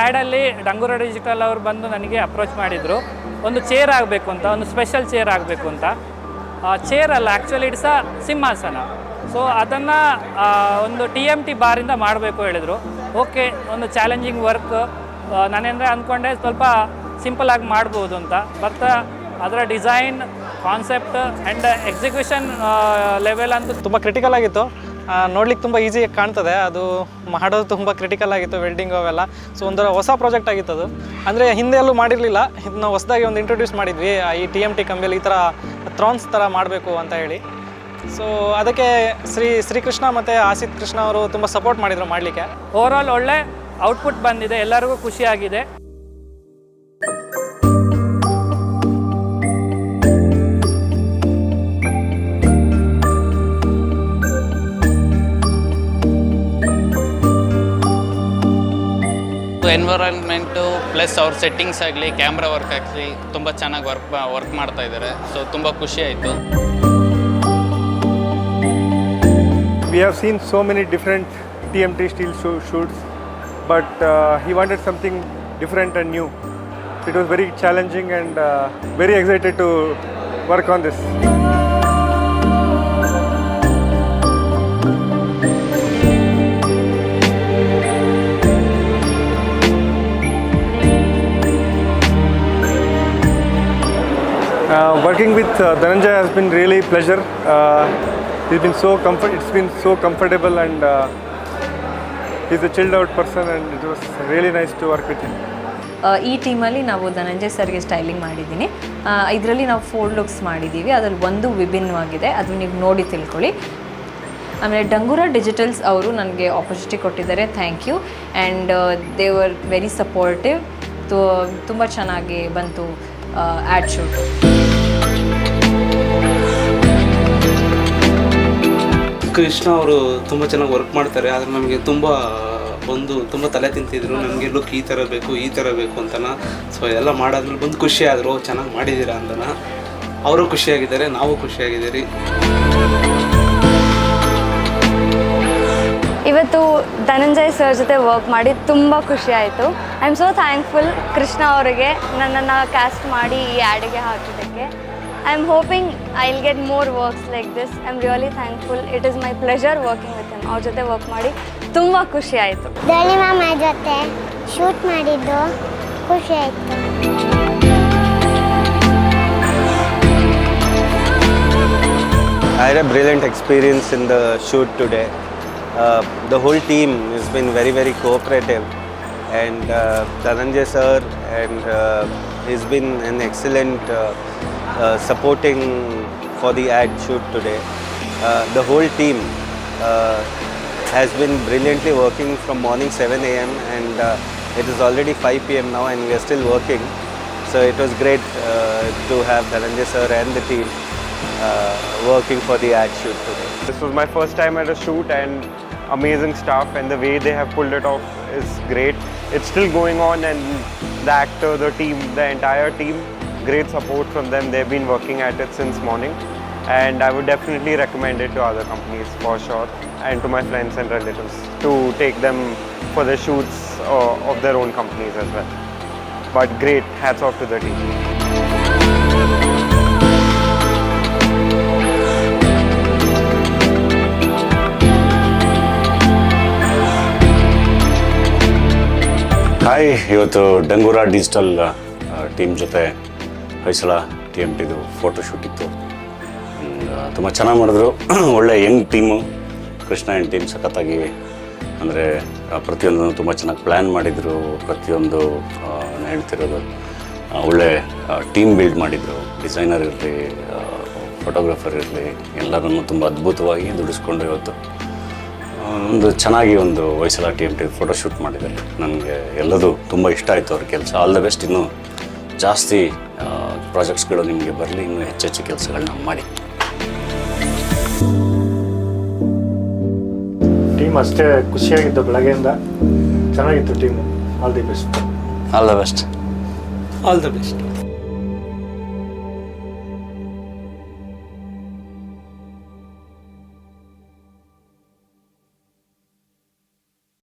ಆ್ಯಡಲ್ಲಿ ಡಂಗೂರ digital ಅವರು ಬಂದು ನನಗೆ ಅಪ್ರೋಚ್ ಮಾಡಿದರು, ಒಂದು ಚೇರ್ ಆಗಬೇಕು ಅಂತ, ಒಂದು ಸ್ಪೆಷಲ್ ಚೇರ್ ಆಗಬೇಕು ಅಂತ. ಚೇರ್ ಅಲ್ಲ, ಆ್ಯಕ್ಚುಲಿ ಇಟ್ಸ್ ಅ ಸಿಂಹಾಸನ. ಸೊ ಅದನ್ನು ಒಂದು TMT ಬಾರಿಂದ ಮಾಡಬೇಕು ಹೇಳಿದರು. ಓಕೆ, ಒಂದು ಚಾಲೆಂಜಿಂಗ್ ವರ್ಕ್. ನಾನೇನಂದರೆ ಅಂದ್ಕೊಂಡೆ ಸ್ವಲ್ಪ ಸಿಂಪಲಾಗಿ ಮಾಡ್ಬೋದು ಅಂತ. ಬಟ್ ಅದರ design, concept and execution level ಅಂತೂ ತುಂಬ ಕ್ರಿಟಿಕಲ್ ಆಗಿತ್ತು. ನೋಡ್ಲಿಕ್ಕೆ ತುಂಬ ಈಸಿಯಾಗಿ ಕಾಣ್ತದೆ, ಅದು ಮಾಡೋದು ತುಂಬ ಕ್ರಿಟಿಕಲ್ ಆಗಿತ್ತು, ವೆಲ್ಡಿಂಗ್ ಅವೆಲ್ಲ. ಸೊ ಒಂಥರ ಹೊಸ ಪ್ರಾಜೆಕ್ಟ್ ಆಗಿತ್ತು ಅದು. ಅಂದರೆ ಹಿಂದೆ ಎಲ್ಲೂ ಮಾಡಿರಲಿಲ್ಲ, ಇದನ್ನ ಹೊಸದಾಗಿ ಒಂದು ಇಂಟ್ರೊಡ್ಯೂಸ್ ಮಾಡಿದ್ವಿ ಈ TMT ಕಂಬಿಯಲ್ಲಿ ಈ ಥರ ಥ್ರಾನ್ಸ್ ಥರ ಮಾಡಬೇಕು ಅಂತ ಹೇಳಿ. ಸೊ ಅದಕ್ಕೆ ಶ್ರೀಕೃಷ್ಣ ಮತ್ತು ಆಸಿತ್ ಕೃಷ್ಣ ಅವರು ತುಂಬ ಸಪೋರ್ಟ್ ಮಾಡಿದರು ಮಾಡಲಿಕ್ಕೆ. ಓವರಾಲ್ ಒಳ್ಳೆ ಔಟ್ಪುಟ್ ಬಂದಿದೆ, ಎಲ್ಲರಿಗೂ ಖುಷಿಯಾಗಿದೆ. ಎನ್ವಿರಾನ್ಮೆಂಟು ಪ್ಲಸ್ ಅವ್ರ ಸೆಟ್ಟಿಂಗ್ಸ್ ಆಗಲಿ, ಕ್ಯಾಮ್ರಾ ವರ್ಕ್ ಆಗಲಿ ತುಂಬ ಚೆನ್ನಾಗಿ ವರ್ಕ್ ಮಾಡ್ತಾ ಇದ್ದಾರೆ. ಸೊ ತುಂಬ ಖುಷಿ ಆಯಿತು. We have seen so many different TMT steel shoots, but he wanted something different and new. It was very challenging and very excited to work on this. Working with Dhananjay has been really pleasure. It's been so comfortable and he's a chilled out person and it was really nice to work with him. ಈ ಟೀಮಲ್ಲಿ ನಾವು ಧನಂಜಯ್ ಸರ್ಗೆ styling ಮಾಡಿದ್ದೀನಿ. ಇದರಲ್ಲಿ ನಾವು 4 looks ಮಾಡಿದ್ದೀವಿ, ಅದರಲ್ಲಿ ಒಂದು ವಿಭಿನ್ನವಾಗಿದೆ, ಅದು ನೀವು ನೋಡಿ ತಿಳ್ಕೊಳ್ಳಿ. ಆಮೇಲೆ ಡಂಗೂರ ಡಿಜಿಟಲ್ಸ್ ಅವರು ನನಗೆ ಆಪರ್ಚುನಿಟಿ ಕೊಟ್ಟಿದ್ದಾರೆ, thank you. And they were very supportive. ತುಂಬ ಚೆನ್ನಾಗಿ ಬಂತು ಆ್ಯಡ್ ಶೂಟ್. ಕೃಷ್ಣ ಅವರು ತುಂಬ ಚೆನ್ನಾಗಿ ವರ್ಕ್ ಮಾಡ್ತಾರೆ, ಆದರೆ ನಮಗೆ ತುಂಬ ತಲೆ ತಿಂತಿದ್ರು. ನಮಗೆ ಲುಕ್ ಈ ಥರ ಬೇಕು ಅಂತನ. ಸೊ ಎಲ್ಲ ಮಾಡಾದ್ಮೇಲೆ ಬಂದು ಖುಷಿ ಆದರು, ಚೆನ್ನಾಗಿ ಮಾಡಿದ್ದೀರಾ ಅಂತನ. ಅವರು ಖುಷಿಯಾಗಿದ್ದಾರೆ, ನಾವು ಖುಷಿಯಾಗಿದ್ದೀರಿ. ಇವತ್ತು ಧನಂಜಯ್ ಸರ್ ಜೊತೆ ವರ್ಕ್ ಮಾಡಿ ತುಂಬ ಖುಷಿ ಆಯಿತು. I am so thankful Krishna ಅವರಿಗೆ ನನ್ನನ್ನು ಕ್ಯಾಸ್ಟ್ ಮಾಡಿ ಈ ಆ್ಯಡಿಗೆ ಹಾಕಿದ್ದಕ್ಕೆ. I am hoping I'll get more works like this. I'm really thankful. It is my pleasure working with him. ಅವ್ರ ಜೊತೆ ವರ್ಕ್ ಮಾಡಿ ತುಂಬ ಖುಷಿ ಆಯಿತು. ಧಳಿ ಮ್ಯಾಮ್ ಜೊತೆ ಶೂಟ್ ಮಾಡಿದ್ದು ಖುಷಿ ಆಯಿತು. I had a brilliant experience in the shoot today. The whole team has been very cooperative, and Dhananjay sir and he's been an excellent supporting for the ad shoot today. The whole team has been brilliantly working from morning 7 a.m. and it is already 5 p.m. now and we are still working. So it was great to have Dhananjay sir and the team working for the ad shoot today. This was my first time at a shoot and amazing staff, and the way they have pulled it off is great. It's still going on, and the actor, the team, the entire team, great support from them. They've been working at it since morning, and I would definitely recommend it to other companies for sure, and to my friends and relatives to take them for the shoots of their own companies as well. But great, hats off to the team. Hi, ಇವತ್ತು ಡಂಗೂರ digital team ಜೊತೆ Hoysala TMTದು photo shoot ಇತ್ತು. ತುಂಬ ಚೆನ್ನಾಗಿ ಮಾಡಿದ್ರು. ಒಳ್ಳೆ Young team, Krishna and team ಸಖತ್ತಾಗಿ, ಅಂದರೆ ಪ್ರತಿಯೊಂದು ತುಂಬ ಚೆನ್ನಾಗಿ ಪ್ಲ್ಯಾನ್ ಮಾಡಿದರು. ಪ್ರತಿಯೊಂದು ಹೇಳ್ತಿರೋದು ಒಳ್ಳೆ ಟೀಮ್ ಬಿಲ್ಡ್ ಮಾಡಿದರು. ಡಿಸೈನರ್ ಇರಲಿ, ಫೋಟೋಗ್ರಾಫರ್ ಇರಲಿ, ಎಲ್ಲರನ್ನು ತುಂಬ ಅದ್ಭುತವಾಗಿ ದುಡಿಸ್ಕೊಂಡು ಇವತ್ತು ಒಂದು ಚೆನ್ನಾಗಿ ಒಂದು ಹೊಯ್ಸಳ TMT ಫೋಟೋ ಶೂಟ್ ಮಾಡಿದ್ದಾರೆ. ನನಗೆ ಎಲ್ಲದೂ ತುಂಬ ಇಷ್ಟ ಆಯಿತು ಅವ್ರ ಕೆಲಸ. All the best. ಇನ್ನೂ ಜಾಸ್ತಿ ಪ್ರಾಜೆಕ್ಟ್ಸ್ಗಳು ನಿಮಗೆ ಬರಲಿ, ಇನ್ನೂ ಹೆಚ್ಚೆಚ್ಚು ಕೆಲಸಗಳನ್ನ ಮಾಡಿ. ಟೀಮ್ ಅಷ್ಟೇ ಖುಷಿಯಾಗಿತ್ತು, ಬೆಳಗ್ಗೆಯಿಂದ ಚೆನ್ನಾಗಿತ್ತು team. All the best. All the best. All the best.